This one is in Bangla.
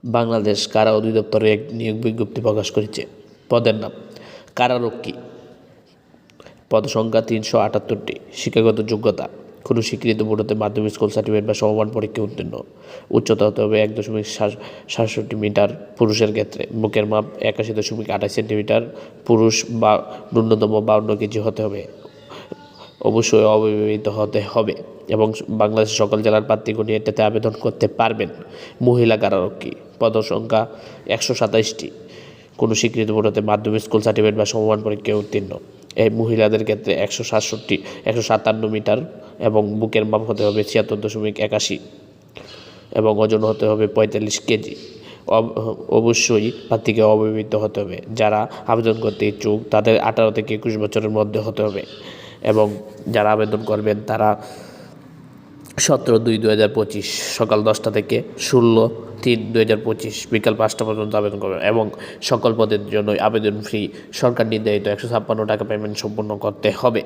বাংলাদেশ কারা অধিদপ্তরে এক নিয়োগ বিজ্ঞপ্তি প্রকাশ করেছে। পদের নাম কারারক্ষী, পদসংখ্যা ৩৭৮টি। শিক্ষাগত যোগ্যতা কোনো স্বীকৃত বোর্ড হতে মাধ্যমিক স্কুল সার্টিফিকেট বা সমমান পরীক্ষায় উত্তীর্ণ। উচ্চতা হতে হবে ১.৬৭ মিটার পুরুষের ক্ষেত্রে। বুকের মাপ ৮১.২৮ সেন্টিমিটার পুরুষ বা ন্যূনতম ৫২ কেজি হতে হবে। অবশ্যই অবিবাহিত হতে হবে এবং বাংলাদেশের সকল জেলার প্রার্থীগণ এটাতে আবেদন করতে পারবেন। মহিলা কারারক্ষী, পদসংখ্যা ১২৭টি। কোনো স্বীকৃত বোর্ড হতে মাধ্যমিক স্কুল সার্টিফিকেট বা সমমান পরীক্ষায় উত্তীর্ণ। এই মহিলাদের ক্ষেত্রে ১৫৭ মিটার এবং বুকের মাপ হতে হবে ৭৬.৮১ এবং ওজন হতে হবে ৪৫ কেজি। অবশ্যই প্রার্থীকে অবিবাহিত হতে হবে। যারা আবেদন করতে ইচ্ছুক তাদের ১৮ থেকে ২১ বছরের মধ্যে হতে হবে এবং যারা আবেদন করবেন তারা ১৭/২/২০২৫ সকাল ১০টা থেকে ১৬/৩/২০২৫ বিকাল ৫টা পর্যন্ত আবেদন করবেন এবং সকল পদের জন্য আবেদন ফি। সরকার নির্ধারিত ১৫৬ টাকা পেমেন্ট সম্পূর্ণ করতে হবে।